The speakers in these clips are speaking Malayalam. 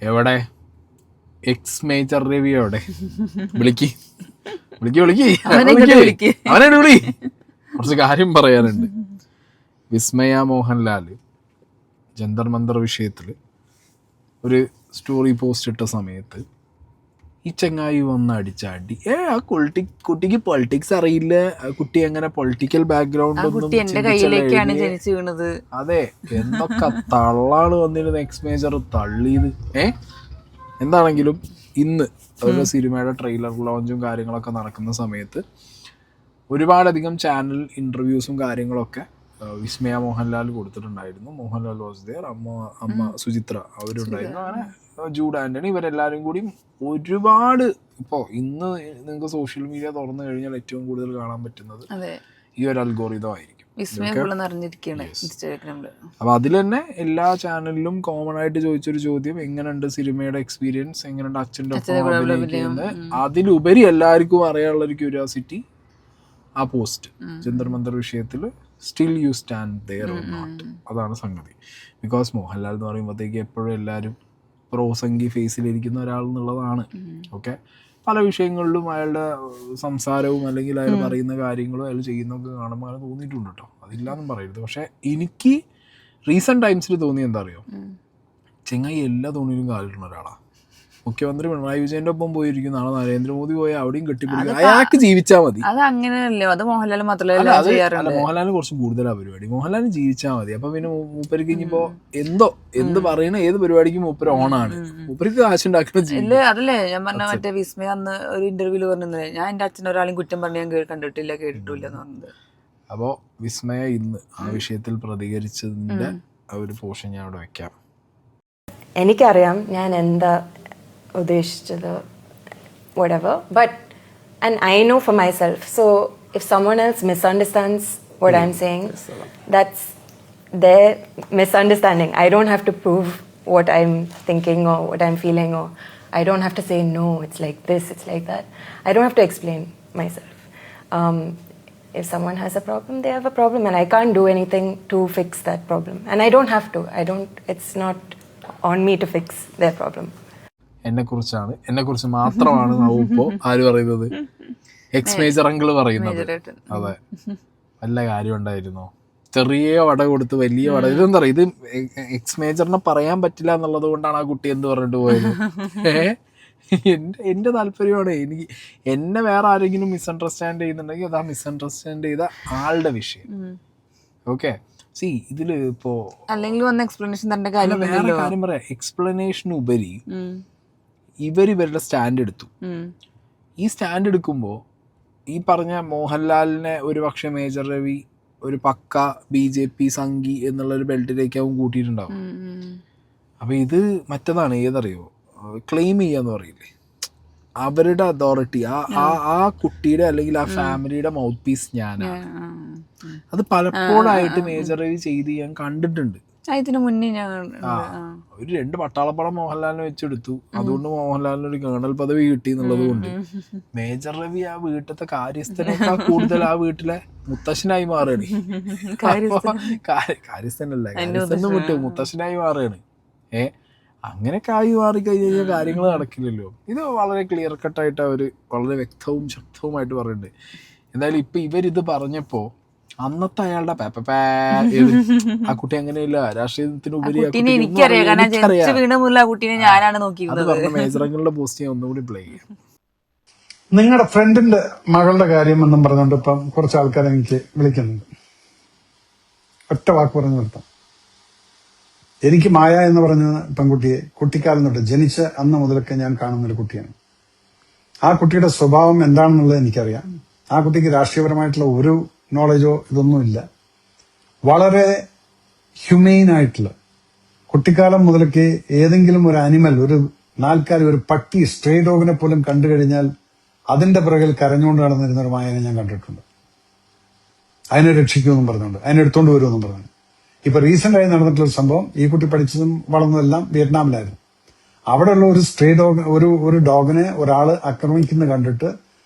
എവിടെ എക്സ് മേജർ രവി എവിടെ? വിളിക്ക് അവനെ വിളി, കുറച്ച് കാര്യം പറയാനുണ്ട്. വിസ്മയ മോഹൻലാൽ ജന്തർ മന്ദർ വിഷയത്തിൽ ഒരു സ്റ്റോറി പോസ്റ്റ് ഇട്ട സമയത്ത് ഈ ചെങ്ങായി വന്ന് അടിച്ച അടി, ആ കുട്ടിക്ക് പൊളിറ്റിക്സ് അറിയില്ല, കുട്ടി എങ്ങനെ പൊളിറ്റിക്കൽ ബാക്ക്ഗ്രൗണ്ട് ഒന്നും, അതെ എന്തൊക്കെ തള്ളാണ് വന്നിരുന്ന എക്സ് മേജർ തള്ളിയത്. എന്താണെങ്കിലും ഇന്ന് അവരുടെ സിനിമയുടെ ട്രെയിലർ ലോഞ്ചും കാര്യങ്ങളൊക്കെ നടക്കുന്ന സമയത്ത് ഒരുപാടധികം ചാനൽ ഇൻ്റർവ്യൂസും കാര്യങ്ങളൊക്കെ വിസ്മയ മോഹൻലാൽ കൊടുത്തിട്ടുണ്ടായിരുന്നു. മോഹൻലാൽ വാസ് ദേർ, അമ്മ സുചിത്ര അവരുണ്ടായിരുന്നു, അങ്ങനെ ജൂഡ് ആൻ്റണി, ഇവരെല്ലാവരും കൂടി ഒരുപാട്. ഇപ്പോൾ ഇന്ന് നിങ്ങൾക്ക് സോഷ്യൽ മീഡിയ തുറന്നു കഴിഞ്ഞാൽ ഏറ്റവും കൂടുതൽ കാണാൻ പറ്റുന്നത് ഈ ഒരു അൽഗോറിതം ആയിരിക്കും. അപ്പൊ അതിൽ തന്നെ എല്ലാ ചാനലിലും കോമൺ ആയിട്ട് ചോദിച്ചൊരു ചോദ്യം, എങ്ങനെയുണ്ട് സിനിമയുടെ എക്സ്പീരിയൻസ്, എങ്ങനെയുണ്ട് അച്ഛൻ്റെ ഒപ്പം അഭിനയിക്കുന്നത്. അതിലുപരി എല്ലാവർക്കും അറിയാനുള്ള ഒരു ക്യൂരിയോസിറ്റി ആ പോസ്റ്റ് ജന്തർ മന്ദർ വിഷയത്തിൽ still you stand there or not, അതാണ് സംഗതി. ബിക്കോസ് മോഹൻലാൽ എന്ന് പറയുമ്പോഴത്തേക്ക് എപ്പോഴും എല്ലാവരും പ്രോസംഗി ഫേസിലിരിക്കുന്ന ഒരാൾ എന്നുള്ളതാണ്. ഓക്കെ, പല വിഷയങ്ങളിലും അയാളുടെ സംസാരവും അല്ലെങ്കിൽ അയാൾ പറയുന്ന കാര്യങ്ങളും അയാൾ ചെയ്യുന്നതൊക്കെ കാണുമ്പോൾ അങ്ങനെ തോന്നിയിട്ടുണ്ട് കേട്ടോ, അതില്ലാന്നും പറയരുത്. പക്ഷേ എനിക്ക് റീസെൻറ്റ് ടൈംസിൽ തോന്നി എന്താ അറിയോ, ചെങ്ങായി എല്ലാ തോണിയിലും കാലിടുന്ന ഒരാളാണ്. മുഖ്യമന്ത്രി പിണറായി വിജയന്റെ ഒപ്പം പോയിരിക്കും, നാളെ നരേന്ദ്രമോദി പോയി അവിടെയും കെട്ടിപ്പിടിക്കും. അയാൾക്ക് ജീവിച്ചാൽ മതി. അത് അങ്ങനെയല്ലേ, അത് മോഹൻലാൽ മാത്രമല്ല, മോഹൻലാലിന് കുറച്ച് കൂടുതലാണ് പരിപാടി. മോഹൻലാലിന് ജീവിച്ചാൽ മതി. അപ്പൊ പിന്നെ മൂപ്പർക്ക് ഇനിയിപ്പോ എന്ത് പറയണ ഏത് പരിപാടിക്കും മൂപ്പര് ഓണാണ്, മൂപ്പർക്ക് കാശുണ്ടാക്കുന്ന. അതല്ലേ ഞാൻ പറഞ്ഞ മറ്റേ വിസ്മയ അന്ന് ഒരു ഇന്റർവ്യൂല് പറഞ്ഞത്, ഞാൻ എന്റെ അച്ഛൻ ഒരാളും കുറ്റം പറഞ്ഞ് ഞാൻ കണ്ടിട്ടില്ല കേട്ടിട്ടില്ല എന്ന് പറഞ്ഞത്. അപ്പോ വിസ്മയ ഇന്ന് ആ വിഷയത്തിൽ പ്രതികരിച്ചതിന്റെ ഒരു പോർഷൻ ഞാൻ അവിടെ വെക്കാം. എനിക്കറിയാം ഞാൻ എന്താ ഉദ്ദേശിച്ചത്, whatever, but and I know for myself, so if someone else misunderstands what I'm saying, that's their misunderstanding. I don't have to prove what I'm thinking or what I'm feeling, or I don't have to say no, it's like this, it's like that. I don't have to explain myself. If someone has a problem, they have a problem, and I can't do anything to fix that problem, and I don't have to. It's not on me to fix their problem. എന്നെക്കുറിച്ച് മാത്രമാണ് ഇപ്പോൾ ആര് പറയുന്നത്, എക്സ് മേജർ അങ്കിൾ പറയുന്നത്. അതെ, വല്ല കാര്യം ഉണ്ടായിരുന്നോ? ചെറിയ വട കൊടുത്ത് വലിയ വട. ഇതെന്താ പറയുക, ഇത് എക്സ് മേജറിനെ പറയാൻ പറ്റില്ല എന്നുള്ളത് കൊണ്ടാണ് ആ കുട്ടി എന്ത് പറഞ്ഞിട്ട് പോയത്. എൻ്റെ താല്പര്യമാണ്, എനിക്ക് എന്നെ വേറെ ആരെങ്കിലും മിസ്അണ്ടർസ്റ്റാൻഡ് ചെയ്യുന്നുണ്ടെങ്കിൽ അത് ആ മിസ്അണ്ടർസ്റ്റാൻഡ് ചെയ്ത ആളുടെ വിഷയം. ഓക്കെ, ഇതില് ഇപ്പോ വേറെ കാര്യം പറയാം, എക്സ്പ്ലനേഷൻ ഉപരി ഇവരുടെ സ്റ്റാൻഡ് എടുത്തു. ഈ സ്റ്റാൻഡ് എടുക്കുമ്പോൾ ഈ പറഞ്ഞ മോഹൻലാലിനെ ഒരു പക്ഷേ മേജർ രവി ഒരു പക്ക BJP സംഘി എന്നുള്ളൊരു ബെൽറ്റിലേക്ക് അവൻ കൂട്ടിയിട്ടുണ്ടാവും. അപ്പം ഇത് മറ്റതാണ്, ഏതറിയോ, ക്ലെയിം ചെയ്യാന്ന് പറയില്ലേ, അവരുടെ അതോറിറ്റി, ആ കുട്ടിയുടെ അല്ലെങ്കിൽ ആ ഫാമിലിയുടെ മൗത്ത് പീസ് ഞാനാണ്. അത് പലപ്പോഴായിട്ട് മേജർ രവി ചെയ്ത് ഞാൻ കണ്ടിട്ടുണ്ട്. ഇതിനു മുന്നേ ഒരു 2 പട്ടാളപ്പടം മോഹൻലാലിനെ വെച്ചെടുത്തു, അതുകൊണ്ട് മോഹൻലാലിന് ഒരു കേണൽ പദവി കിട്ടി എന്നുള്ളത് കൊണ്ട് മേജർ രവി ആ വീട്ടിലത്തെ കാര്യസ്ഥനേക്കാൾ കൂടുതൽ ആ വീട്ടിലെ മുത്തശ്ശനായി മാറുകയാണ്. കാര്യസ്ഥനല്ല, കാര്യസ്ഥന് വിട്ട് മുത്തശ്ശനായി മാറുകയാണ്. അങ്ങനെയൊക്കെ ആയി മാറിക്കഴിഞ്ഞാൽ കാര്യങ്ങൾ നടക്കില്ലല്ലോ. ഇത് വളരെ ക്ലിയർ കട്ടായിട്ട് അവർ വളരെ വ്യക്തവും ശക്തവുമായിട്ട് പറയുന്നുണ്ട്. എന്തായാലും ഇപ്പൊ ഇവരിത് പറഞ്ഞപ്പോ അന്നത്തെ അയാളുടെ ആ കുട്ടി അങ്ങനെയല്ല, രാഷ്ട്രീയത്തിനുപരി അത് പറഞ്ഞ മേജറങ്ങളുടെ പോസ്റ്റ് ഞാൻ ഒന്നുകൂടി പ്ലേ ചെയ്യാം. നിങ്ങളുടെ ഫ്രണ്ടിന്റെ മകളുടെ കാര്യം എന്നും പറഞ്ഞുകൊണ്ട് ഇപ്പം കുറച്ച് ആൾക്കാർ എനിക്ക് വിളിക്കുന്നുണ്ട്. ഒറ്റ വാക്ക് പറഞ്ഞു നിർത്താം. എനിക്ക് മായ എന്ന് പറഞ്ഞ പെൺകുട്ടിയെ കുട്ടിക്കാലം തൊട്ട് ജനിച്ച അന്ന് മുതലൊക്കെ ഞാൻ കാണുന്നൊരു കുട്ടിയാണ്. ആ കുട്ടിയുടെ സ്വഭാവം എന്താണെന്നുള്ളത് എനിക്കറിയാം. ആ കുട്ടിക്ക് രാഷ്ട്രീയപരമായിട്ടുള്ള ഒരു നോളജോ ഇതൊന്നുമില്ല. വളരെ ഹ്യൂമെയിൻ ആയിട്ടുള്ള, കുട്ടിക്കാലം മുതലൊക്കെ ഏതെങ്കിലും ഒരു അനിമൽ, ഒരു നാൽക്കാലി, ഒരു പട്ടി, സ്ട്രേ ഡോഗിനെ പോലും കണ്ടു കഴിഞ്ഞാൽ അതിന്റെ പിറകിൽ കരഞ്ഞുകൊണ്ട് നടന്നിരുന്ന ഒരു മായനെ ഞാൻ കണ്ടിട്ടുണ്ട്. അതിനെ രക്ഷിക്കുമെന്നും പറഞ്ഞുകൊണ്ട്, അതിനെ എടുത്തുകൊണ്ട് വരുമെന്നും പറഞ്ഞു. ഇപ്പൊ റീസെന്റ് ആയി നടന്നിട്ടുള്ള സംഭവം, ഈ കുട്ടി പഠിച്ചതും വളർന്നതെല്ലാം വിയറ്റ്നാമിലായിരുന്നു. അവിടെയുള്ള ഒരു സ്ട്രേ ഡോഗ്, ഒരു ഡോഗിനെ ഒരാള് ആക്രമിക്കുന്ന കണ്ടിട്ട്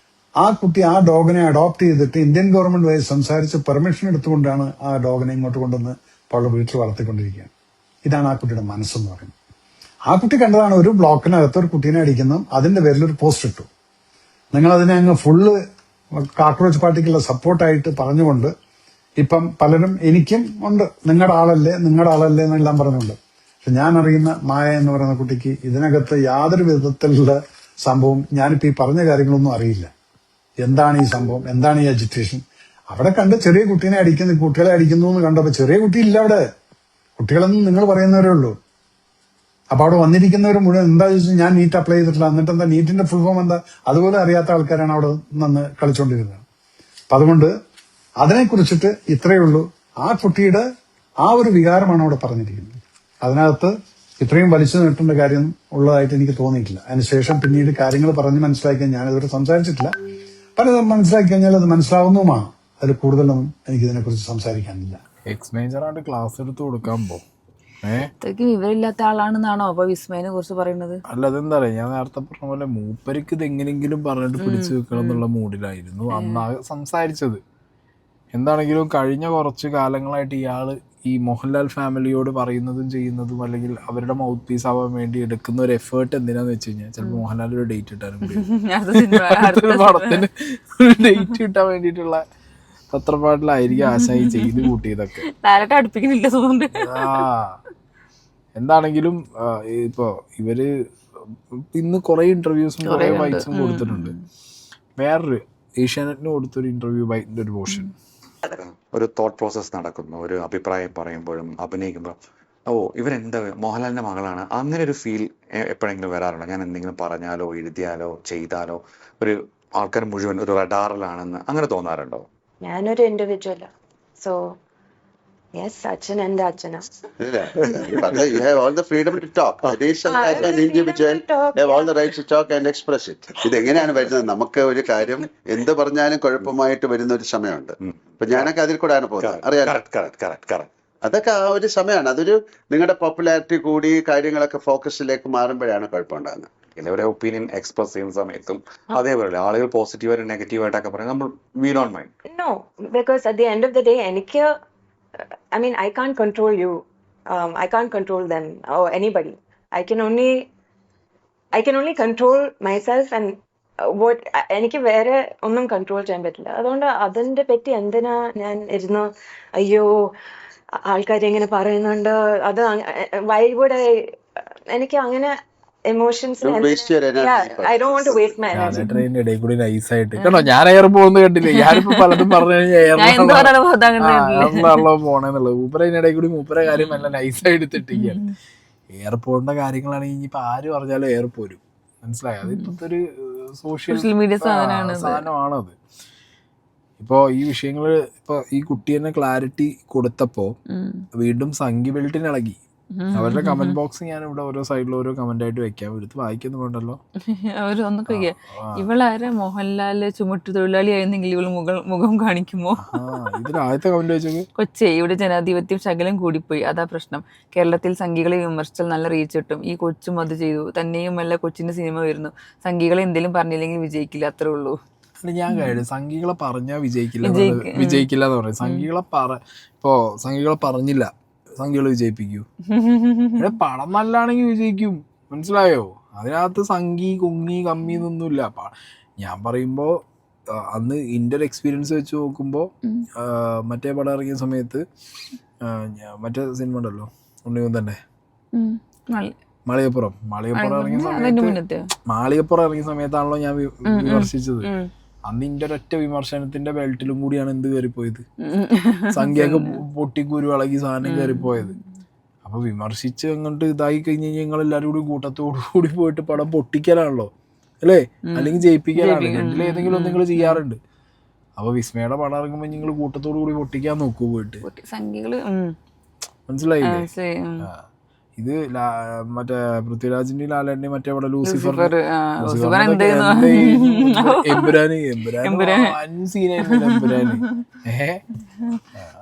ആ കുട്ടി ആ ഡോഗിനെ അഡോപ്റ്റ് ചെയ്തിട്ട് ഇന്ത്യൻ ഗവൺമെന്റ് വഴി സംസാരിച്ച് പെർമിഷൻ എടുത്തുകൊണ്ടാണ് ആ ഡോഗിനെ ഇങ്ങോട്ട് കൊണ്ടുവന്ന് അവളുടെ വീട്ടിൽ വളർത്തിക്കൊണ്ടിരിക്കുകയാണ്. ഇതാണ് ആ കുട്ടിയുടെ മനസ്സെന്ന് പറയുന്നത്. ആ കുട്ടി കണ്ടതാണ് ഒരു ബ്ലോക്കിനകത്ത് ഒരു കുട്ടീനെ അടിക്കുന്നു, അതിന്റെ പേരിൽ ഒരു പോസ്റ്റ് ഇട്ടു. നിങ്ങൾ അതിനെ അങ്ങ് ഫുള്ള് കാക്രോച്ച് പാർട്ടിക്കുള്ള സപ്പോർട്ടായിട്ട് പറഞ്ഞുകൊണ്ട് ഇപ്പം പലരും എനിക്കും ഉണ്ട് നിങ്ങളുടെ ആളല്ലേ എന്നെല്ലാം പറഞ്ഞുകൊണ്ട്. പക്ഷെ ഞാൻ അറിയുന്ന മായ എന്ന് പറയുന്ന കുട്ടിക്ക് ഇതിനകത്ത് യാതൊരു വിധത്തിലുള്ള സംഭവം, ഞാനിപ്പോ ഈ പറഞ്ഞ കാര്യങ്ങളൊന്നും അറിയില്ല. എന്താണ് ഈ സംഭവം, എന്താണ് ഈ അജിറ്റേഷൻ? അവിടെ കണ്ട് ചെറിയ കുട്ടീനെ അടിക്കുന്നു, കുട്ടികളെ അടിക്കുന്നു എന്ന് കണ്ടപ്പോ ചെറിയ കുട്ടിയില്ല അവിടെ, കുട്ടികളെന്ന് നിങ്ങൾ പറയുന്നവരേ ഉള്ളൂ. അപ്പൊ അവിടെ വന്നിരിക്കുന്നവർ മുഴുവൻ എന്താ ചോദിച്ചാൽ ഞാൻ നീറ്റ് അപ്ലൈ ചെയ്തിട്ടില്ല, എന്നിട്ട് എന്താ നീറ്റിന്റെ ഫുൾ ഫോം എന്താ അതുപോലെ അറിയാത്ത ആൾക്കാരാണ് അവിടെ നിന്ന് കളിച്ചുകൊണ്ടിരുന്നത്. അപ്പൊ അതുകൊണ്ട് അതിനെക്കുറിച്ചിട്ട് ഇത്രയേ ഉള്ളൂ. ആ കുട്ടിയുടെ ആ ഒരു വികാരമാണ് അവിടെ പറഞ്ഞിരിക്കുന്നത്. അതിനകത്ത് ഇത്രയും വലിച്ചു നീട്ടേണ്ട കാര്യം ഉള്ളതായിട്ട് എനിക്ക് തോന്നിയിട്ടില്ല. അതിനുശേഷം പിന്നീട് കാര്യങ്ങൾ പറഞ്ഞ് മനസ്സിലാക്കിയാൽ ഞാനിതുവരെ സംസാരിച്ചിട്ടില്ല. പലതും മനസ്സിലാക്കി കഴിഞ്ഞാൽ അത് മനസ്സിലാവുന്നതുമാണ്. അതിൽ കൂടുതലൊന്നും എനിക്കിതിനെക്കുറിച്ച് സംസാരിക്കാനില്ല. എക്സ് മേജറായിട്ട് ക്ലാസ് എടുത്ത് കൊടുക്കാൻ പോകും. ഇത്രയ്ക്ക് വിവരമില്ലാത്ത ആളാണെന്നാണോ അപ്പൊ വിസ്മയനെ കുറിച്ച് പറയുന്നത്? അല്ല, അതെന്താ പറയാ, ഞാൻ നേരത്തെ പറഞ്ഞ പോലെ മൂപ്പർക്ക് ഇത് എങ്ങനെയെങ്കിലും പറഞ്ഞിട്ട് പിടിച്ചു വെക്കണം എന്നുള്ള മൂഡിലായിരുന്നു അന്നാ സംസാരിച്ചത്. എന്താണെങ്കിലും കഴിഞ്ഞ കുറച്ച് കാലങ്ങളായിട്ട് ഇയാള് ഈ മോഹൻലാൽ ഫാമിലിയോട് പറയുന്നതും ചെയ്യുന്നതും അല്ലെങ്കിൽ അവരുടെ മൗത്ത് പീസ് ആവാൻ വേണ്ടി എടുക്കുന്ന ഒരു എഫേർട്ട് എന്തിനാന്ന് വെച്ച് കഴിഞ്ഞാൽ ചിലപ്പോൾ മോഹൻലാൽ ഒരു ഡേറ്റ് കിട്ടാനും കൂടി അടുത്തൊരു പടത്തിന് ഒരു ഡേറ്റ് കിട്ടാൻ വേണ്ടിയിട്ടുള്ള പത്രപ്പാട്ടിലായിരിക്കും ആശായി ചെയ്ത് കൂട്ടിയതൊക്കെ. അടുപ്പിക്കുന്നില്ല തോന്നുന്നുണ്ട്. എന്താണെങ്കിലും ഇപ്പൊ ഇവര് ഇന്ന് കുറെ ഇന്റർവ്യൂസും കുറെ ബൈറ്റ്സും കൊടുത്തിട്ടുണ്ട്. വേറൊരു ഏഷ്യാനെറ്റിന് കൊടുത്തൊരു ഇന്റർവ്യൂ ബൈറ്റിന്റെ ഒരു പോർഷൻ, ഒരു തോട്ട് പ്രോസസ് നടക്കുന്നു, ഒരു അഭിപ്രായം പറയുമ്പോഴും അഭിനയിക്കുമ്പോൾ ഇവരെന്താ മോഹൻലാലിന്റെ മകളാണ്, അങ്ങനെ ഒരു ഫീൽ എപ്പോഴെങ്കിലും വരാറുണ്ടോ? ഞാൻ എന്തെങ്കിലും പറഞ്ഞാലോ എഴുതിയാലോ ചെയ്താലോ ഒരു ആൾക്കാർ മുഴുവൻ ഒരു റഡാറിലാണെന്ന് അങ്ങനെ തോന്നാറുണ്ടോ? ഞാനൊരു ഇൻഡിവിജ്വലാ. സോ യെസ്, അച്ഛൻ എന്റെ അച്ഛനാ. You have all the freedom to talk. Addition as an individual, you have all the right to talk and express it. ഇതെങ്ങനെയാണ് വരുന്നത്? നമുക്ക് ഒരു കാര്യം എന്ത് പറഞ്ഞാലും കുഴപ്പമായിട്ട് വരുന്ന ഒരു സമയമുണ്ട്. ഇപ്പൊ ഞാനൊക്കെ അതിൽ കൂടെയാണ് പോകുന്നത്, അറിയാം. അതൊക്കെ ആ ഒരു സമയമാണ്. അതൊരു നിങ്ങളുടെ പോപ്പുലാരിറ്റി കൂടി കാര്യങ്ങളൊക്കെ ഫോക്കസിലേക്ക് മാറുമ്പോഴാണ് കുഴപ്പമുണ്ടാകുന്നത്. എല്ലാവരുടെ ഒപ്പീനിയൻ എക്സ്പ്രസ് ചെയ്യുന്ന സമയത്തും അതേപോലെ ആളുകൾ പോസിറ്റീവായിട്ട് നെഗറ്റീവായിട്ടൊക്കെ പറയും, നമ്മൾ we don't mind. No, because at the end of the day, I mean, I can't control you. I can't control them or anybody. I can only control myself and what എനിക്ക് വേറെ ഒന്നും കൺട്രോൾ ചെയ്യാൻ പറ്റില്ല. അതുകൊണ്ട് അതിന്റെ പറ്റി എന്തിനാ ഞാൻ ഇരുന്ന് അയ്യോ ആൾക്കാരെങ്ങനെ പറയുന്നുണ്ട്, അത് why would I, എനിക്ക് അങ്ങനെ emotions I don't want to waste my energy. ട്രെയിനിന്റെ ഇടയിൽ കൂടി നൈസായിട്ട് കേട്ടോ, ഞാൻ എയർ പോകുന്നത് കണ്ടില്ലേ? ഞാനിപ്പോ പലതും പറഞ്ഞു കഴിഞ്ഞാൽ പോണെന്നുള്ളത് മൂപ്പരതിനിടയിൽ കൂടി മൂപ്പര കാര്യം നല്ല നൈസായിട്ട് എടുത്തിട്ടിരിക്കുകയാണ്. എയർപോർട്ടിന്റെ കാര്യങ്ങളാണെങ്കിൽ ഇനിയിപ്പോ ആര് പറഞ്ഞാലും എയർ പോരും, മനസ്സിലായി? അത് ഇപ്പോഴത്തെ ഒരു സോഷ്യൽ മീഡിയ സാധനമാണത്. ഇപ്പോ ഈ വിഷയങ്ങൾ ഇപ്പൊ ഈ കുട്ടി തന്നെ ക്ലാരിറ്റി കൊടുത്തപ്പോ വീണ്ടും സംഘി ബെൽറ്റിന് ഇളകി. അവരുടെ കമന്റ് ബോക്സ് ഞാൻ ഇവിടെ ഓരോ സൈഡിൽ ഓരോ കമന്റ് ആയിട്ട് വെക്കാം, എടുത്ത് വായിക്കുന്നുണ്ടല്ലോ. അവരൊന്നൊക്കെ ഇവളാരെ മോഹൻലാല് ചുമട്ടു തൊഴിലാളി ആയിരുന്നെങ്കിൽ ഇവൾ മുഖം കാണിക്കുമോ? ഇതിൽ ആദ്യത്തെ കമന്റ് വെച്ചത് കൊച്ചേ ഇവിടെ ജനാധിപത്യം ശകലം കൂടിപ്പോയി, അതാ പ്രശ്നം. കേരളത്തിൽ സംഘികളെ വിമർശിച്ചാൽ നല്ല റീച്ച് കിട്ടും. ഈ കൊച്ചും അത് ചെയ്തു, തന്നെയും അല്ല കൊച്ചിന്റെ സിനിമ വരുന്നു. സംഘികളെ എന്തെങ്കിലും പറഞ്ഞില്ലെങ്കിൽ വിജയിക്കില്ല, അത്രേ ഉള്ളൂ. ഞാൻ കഴിഞ്ഞു സംഘികളെ പറഞ്ഞാൽ വിജയിക്കില്ല എന്ന് പറയും. സംഘികളെ പറഞ്ഞില്ല, സംഖ്യകൾ വിജയിപ്പിക്കൂ. പടം നല്ലാണെങ്കിൽ വിജയിക്കും, മനസ്സിലായോ? അതിനകത്ത് സംഖ്യ കുങ്ങി കമ്മി എന്നൊന്നുമില്ല. ഞാൻ പറയുമ്പോ അന്ന് എൻ്റെ ഒരു എക്സ്പീരിയൻസ് വെച്ച് നോക്കുമ്പോ മറ്റേ പടം ഇറങ്ങിയ സമയത്ത് മറ്റേ സിനിമ ഉണ്ടല്ലോ ഉണ്ണിമുന്തൻ്റെ മാളികപ്പുറം ഇറങ്ങിയ സമയത്താണല്ലോ ഞാൻ വിമർശിച്ചത്. അന്ന് ഇന്റെ ഒരൊറ്റ വിമർശനത്തിന്റെ ബെൽറ്റിലും കൂടിയാണ് എന്ത് കയറിപ്പോയത്, സംഖ്യയൊക്കെ പൊട്ടിക്കുരു ഇളകി സാധനം കയറിപ്പോയത്. അപ്പൊ വിമർശിച്ച് അങ്ങോട്ട് ഇതായി കഴിഞ്ഞ് കഴിഞ്ഞാൽ ഞങ്ങൾ എല്ലാവരും കൂടി കൂട്ടത്തോടു കൂടി പോയിട്ട് പടം പൊട്ടിക്കലാണല്ലോ, അല്ലേ? അല്ലെങ്കിൽ ജയിപ്പിക്കലാണ്. രണ്ടിലേതെങ്കിലും ഒന്ന് നിങ്ങൾ ചെയ്യാറുണ്ട്. അപ്പൊ വിസ്മയുടെ പടം ഇറങ്ങുമ്പോൾ നിങ്ങൾ കൂട്ടത്തോടു കൂടി പൊട്ടിക്കാൻ നോക്കൂ പോയിട്ട്, മനസ്സിലായില്ലേ? ഇത് മറ്റേ പൃഥ്വിരാജിന്റെ ലാലേട്ടന്റെ മറ്റേ അവിടെ ലൂസിഫർ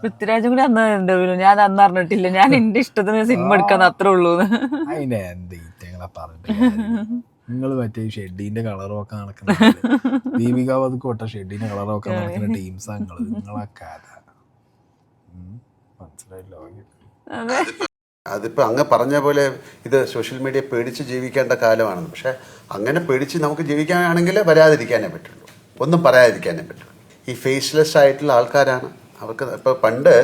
പൃഥ്വിരാജും കൂടി അന്ന് ഇന്റർവ്യൂ ഞാൻ അന്ന് അറിഞ്ഞിട്ടില്ല. ഞാൻ എന്റെ ഇഷ്ടത്തിന് സിനിമ എടുക്കാന്ന് അത്രേ ഉള്ളൂ. അതിനെ എന്താ ഈറ്റങ്ങളെ പറഞ്ഞിട്ട് നിങ്ങൾ മറ്റേ ഷെഡിന്റെ കളറൊക്കെ നടക്കുന്ന ദീപിക പതുക്കോട്ടെ ഷെഡിന്റെ കളറൊക്കെ നടക്കുന്ന ടീംസാ നിങ്ങളെ കഥ, മനസ്സിലായില്ലോ? അതിപ്പോൾ അങ്ങ് പറഞ്ഞ പോലെ ഇത് സോഷ്യൽ മീഡിയ പേടിച്ച് ജീവിക്കേണ്ട കാലമാണ്. പക്ഷേ അങ്ങനെ പേടിച്ച് നമുക്ക് ജീവിക്കാനാണെങ്കിൽ വരാതിരിക്കാനേ പറ്റുള്ളൂ, ഒന്നും പറയാതിരിക്കാനേ പറ്റുള്ളൂ. ഈ ഫേസ്ലെസ് ആയിട്ടുള്ള ആൾക്കാരാണ് അവർക്ക്. ഇപ്പോൾ പണ്ട്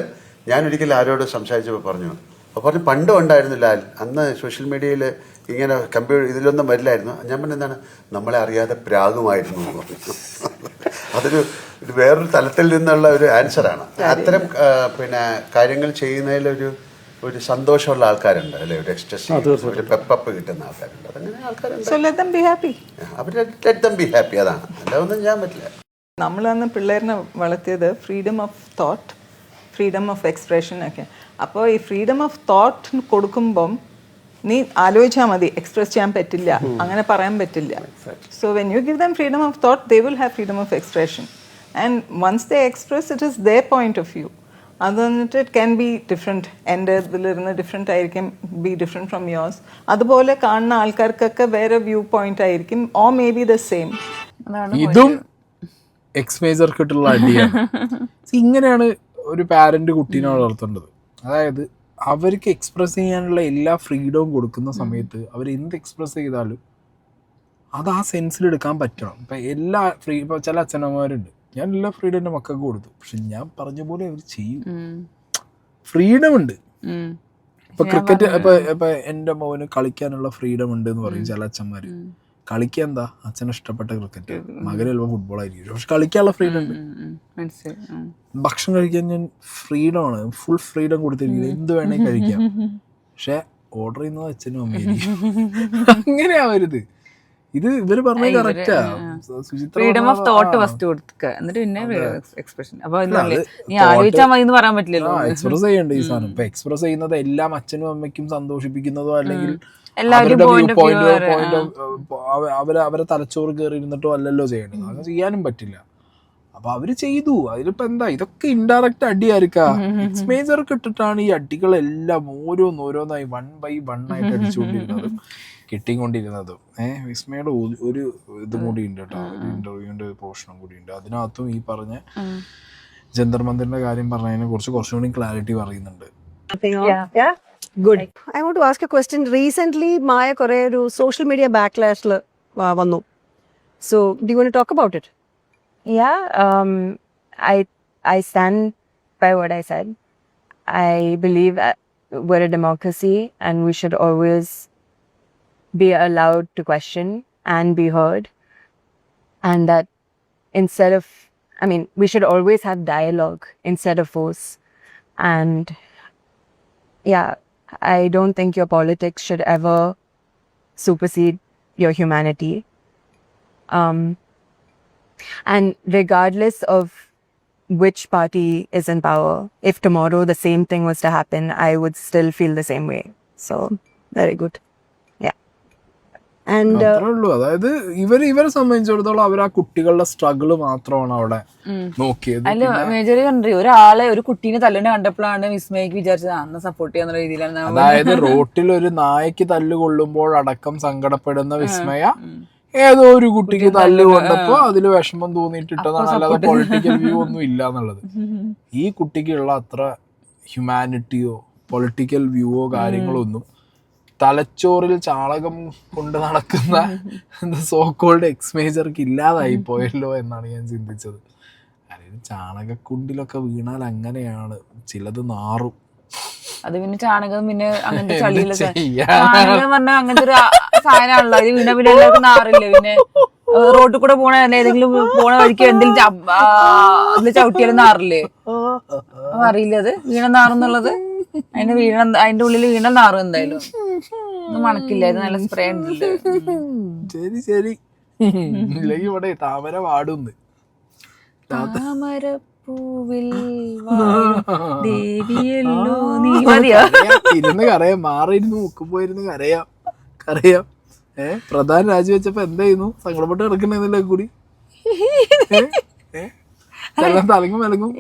ഞാനൊരിക്കലും ആരോട് സംസാരിച്ചപ്പോൾ പറഞ്ഞു, അപ്പോൾ പറഞ്ഞു പണ്ടും ഉണ്ടായിരുന്നില്ല, അന്ന് സോഷ്യൽ മീഡിയയിൽ ഇങ്ങനെ ഇതിലൊന്നും വരില്ലായിരുന്നു. ഞാൻ പറഞ്ഞ എന്താണ്, നമ്മളെ അറിയാതെ പ്രാഗുമായിരുന്നു. അതൊരു വേറൊരു തലത്തിൽ നിന്നുള്ള ഒരു ആൻസറാണ്. അത്തരം പിന്നെ കാര്യങ്ങൾ ചെയ്യുന്നതിലൊരു സന്തോഷമുള്ള ആൾക്കാരുണ്ട് അല്ലേ, ഒരു എക്സ്ട്രസ് ഒരു പെപ്പപ്പ് കിട്ടുന്ന ആൾക്കാരുണ്ട്. അതങ്ങനെ ആൾക്കാരുണ്ട്. അവർ ലെറ്റ് ദം ബി ഹാപ്പി. അതാണ്, അല്ലാതൊന്നും ഞാൻ പറ്റില്ല. നമ്മൾ അന്ന് പിള്ളേരിനെ വളർത്തിയത് freedom of thought, freedom of expression ഒക്കെ. അപ്പോൾ ഈ ഫ്രീഡം ഓഫ് തോട്ട് കൊടുക്കുമ്പം നീ ആലോചിച്ചാൽ മതി, എക്സ്പ്രസ് ചെയ്യാൻ പറ്റില്ല, അങ്ങനെ പറയാൻ പറ്റില്ല. So when you give them freedom of thought, they will have freedom of expression. And once they express, it is their point of view. അത് വന്നിട്ട് ഇറ്റ് ക്യാൻ ബി ഡിഫറെൻറ്റ്, എൻ്റെ ഇതിലിരുന്ന് ഡിഫറെൻ്റ് ആയിരിക്കും, ബി ഡിഫറെൻറ്റ് ഫ്രം യോഴ്സ്. അതുപോലെ കാണുന്ന ആൾക്കാർക്കൊക്കെ വേറെ വ്യൂ പോയിന്റ് ആയിരിക്കും, or may be the same. ഇതും എക്സ്മേജർക്കിട്ടുള്ള അടിയാണ്. ഇങ്ങനെയാണ് ഒരു പാരന്റ് കുട്ടീനെ വളർത്തേണ്ടത്. അതായത് അവർക്ക് എക്സ്പ്രസ് ചെയ്യാനുള്ള എല്ലാ ഫ്രീഡവും കൊടുക്കുന്ന സമയത്ത് അവർ എന്ത് എക്സ്പ്രസ് ചെയ്താലും അത് ആ സെൻസിൽ എടുക്കാൻ പറ്റണം. ഇപ്പം ഇപ്പം ചില അച്ഛനമ്മമാരുണ്ട്, ഞാൻ എല്ലാ ഫ്രീഡം എൻ്റെ മക്കൾക്ക് കൊടുത്തു, പക്ഷെ ഞാൻ പറഞ്ഞ പോലെ അവർ ചെയ്യും. ഫ്രീഡം ഉണ്ട്. ഇപ്പൊ ക്രിക്കറ്റ് ഇപ്പൊ എൻ്റെ മോന് കളിക്കാനുള്ള ഫ്രീഡം ഉണ്ട് എന്ന് പറയും ചില അച്ഛന്മാര്. കളിക്കാൻ എന്താ, അച്ഛന് ഇഷ്ടപ്പെട്ട ക്രിക്കറ്റ്, മകന് ചിലപ്പോൾ ഫുട്ബോൾ ആയിരിക്കും, പക്ഷെ കളിക്കാനുള്ള ഫ്രീഡം ഉണ്ട്. ഭക്ഷണം കഴിക്കാൻ ഞാൻ ഫ്രീഡമാണ്, ഫുൾ ഫ്രീഡം കൊടുത്തിരിക്കുന്നത്, എന്ത് വേണേ കഴിക്കാം, പക്ഷെ ഓർഡർ ചെയ്യുന്നത് അച്ഛനും അമ്മയായിരിക്കും. അങ്ങനെയാവരുത്. ഇത് ഇവര് പറഞ്ഞ correct. Freedom of thought first കൊടുക്കുക, എന്നിട്ട് പിന്നെ എക്സ്പ്രഷൻ. അപ്പൊ നീ ആലോചിച്ചാൽ മതി എന്ന് പറയാൻ പറ്റില്ലല്ലോ. എക്സ്പ്രസ് ചെയ്യണ്ട ഈ സാധനം. ഇപ്പൊ എക്സ്പ്രസ് ചെയ്യുന്നത് എല്ലാം അച്ഛനും അമ്മയ്ക്കും സന്തോഷിപ്പിക്കുന്നതോ അല്ലെങ്കിൽ അവരെ തലച്ചോറ് കയറി ഇരുന്നിട്ടോ അല്ലല്ലോ ചെയ്യേണ്ടത്. അങ്ങനെ ചെയ്യാനും പറ്റില്ല. അപ്പൊ അവര് ചെയ്തു, അതിലിപ്പോ എന്താ, ഇതൊക്കെ ഇൻഡയറക്റ്റ് അടിയായിരിക്കാം. എക്സ്മേജർക്ക് ഇട്ടിട്ടാണ് ഈ അടികളെല്ലാം ഓരോന്നായി 1 by 1 ആയിട്ട് അടിച്ചുകൊണ്ടിരുന്നതും കിട്ടിക്കൊണ്ടിരുന്നതും. വിസ്മയുടെ ഒരു ഇതും കൂടി ഉണ്ട് കേട്ടോ, ഒരു ഇന്റർവ്യൂവിന്റെ പോർഷനും കൂടി ഉണ്ട്. അതിനകത്തും ഈ പറഞ്ഞ ജന്തർ മന്ദിറിന്റെ കാര്യം പറഞ്ഞതിനെ കുറിച്ച് കുറച്ചുകൂടി ക്ലാരിറ്റി പറയുന്നുണ്ട്. Yeah. Good. I want to ask a question. Recently, Maya kore oru social media backlash vannu. So, do you want to talk about it? Yeah, I stand by what I said. I believe we're a democracy and we should always be allowed to question and be heard. And that instead of, we should always have dialogue instead of force. And yeah, I don't think your politics should ever supersede your humanity. And regardless of which party is in power, if tomorrow the same thing was to happen, I would still feel the same way. So, very good. Yeah. And അത്രേ ഉള്ളൂ. അതായത് ഇവരെ സംബന്ധിച്ചിടത്തോളം അവർ ആ കുട്ടികളുടെ സ്ട്രഗിള് മാത്രമാണ് അവിടെ നോക്കിയത്. അല്ല മേജർ കണ്ടി, ഒരാളെ ഒരു കുട്ടീനെ തല്ലുനെ കണ്ടപ്പോഴാണ് വിസ്മയ്ക്ക് വിചാരിച്ചത് അന്ന് സപ്പോർട്ട് ചെയ്യാന്നുള്ള രീതിയിലാണ്. അതായത് റോട്ടിൽ ഒരു നായ്ക്ക് തല്ല് കൊള്ളുമ്പോൾ അടക്കം സങ്കടപ്പെടുന്ന വിസ്മയ ഏതോ ഒരു കുട്ടിക്ക് തല്ല് കൊണ്ടപ്പോ അതില് വിഷമം തോന്നിയിട്ടിട്ടതാണ്, അല്ലാതെ പൊളിറ്റിക്കൽ വ്യൂ ഒന്നും ഇല്ല എന്നുള്ളത്. ഈ കുട്ടിക്കുള്ള അത്ര ഹ്യൂമാനിറ്റിയോ പൊളിറ്റിക്കൽ വ്യൂവോ കാര്യങ്ങളോ ഒന്നും തലച്ചോറിൽ ചാണകം കൊണ്ട് നടക്കുന്ന സോക്കോൾഡ് എക്സ്മേജർക്ക് ഇല്ലാതായി പോയല്ലോ എന്നാണ് ഞാൻ ചിന്തിച്ചത്. അതായത് ചാണകക്കുണ്ടിലൊക്കെ വീണാൽ അങ്ങനെയാണ്, ചിലത് നാറും. അത് പിന്നെ ചാണകം പിന്നെ അങ്ങനത്തെ ചളിയിലൊക്കെ ചാണകം പറഞ്ഞാൽ അങ്ങനത്തെ ഒരു സാധനമാണല്ലോ, അത് വീണ പിന്നെ എല്ലാവർക്കും നാറില്ലേ. പിന്നെ റോഡിൽ കൂടെ പോണ ഏതെങ്കിലും പോണ വഴിക്ക് എന്തെങ്കിലും അതിൽ ചവിട്ടിയാലും നാറില്ലേ, അറിയില്ല അത് വീണ നാറെന്നുള്ളത്. അതിന്റെ ഉള്ളിൽ വീണ നാറും എന്തായാലും, ഒന്നും മണക്കില്ല, ഇത് നല്ല സ്പ്രേ ഉണ്ടല്ലോ. ശരി ഇല്ലെങ്കിൽ ഇവിടെ താമര പാടുന്ന്, താമരപ്പൂവിൽ ദേവിയല്ലോ നീ. മതിയോ ഇരുന്ന് കരയാം, മാറിയിരുന്ന് മുക്കുമ്പോയിരുന്ന് കരയാം. പ്രധാന രാജിവെച്ചപ്പോ എന്തായിരുന്നു, സങ്കടപ്പെട്ട് കിടക്കണെന്നില്ല കൂടി തലങ്ങും വിലങ്ങും.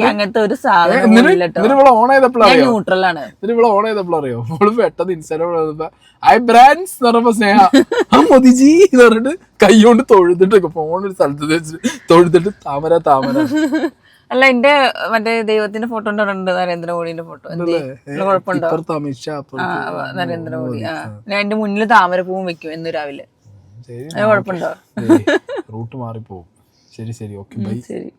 അങ്ങനത്തെ ഒരു സാധനം ഇവിടെ ഓൺ ചെയ്തപ്പോഴറിയോ, ന്യൂട്രലാണ്. ഇവിടെ ഓൺ ചെയ്തപ്പോഴറിയോ, നമ്മള് പെട്ടെന്ന് ഇൻസ്റ്റാഗ്രാം ഐ ബ്രാൻഡ്സ് എന്ന് പറഞ്ഞപ്പോ സ്നേഹ മോദിജി എന്ന് പറഞ്ഞിട്ട് കൈ കൊണ്ട് തൊഴുതിട്ട് ഫോൺ ഒരു സ്ഥലത്ത് വെച്ചിട്ട് തൊഴുതിട്ട് താമര അല്ല എന്റെ മറ്റേ ദൈവത്തിന്റെ ഫോട്ടോ ഉണ്ട്, നരേന്ദ്രമോദിന്റെ ഫോട്ടോ. കുഴപ്പമുണ്ടോ? ഇപ്പുറത്ത് അമിത്ഷാ, നരേന്ദ്രമോദി. ഞാൻ എന്റെ മുന്നിൽ താമരപ്പൂവും വെക്കും എന്ന് രാവിലെ. കുഴപ്പമുണ്ടോ? റൂട്ട് മാറിപ്പോവും. ശരി ശരി, ഓക്കെ, ബൈ. ശരി.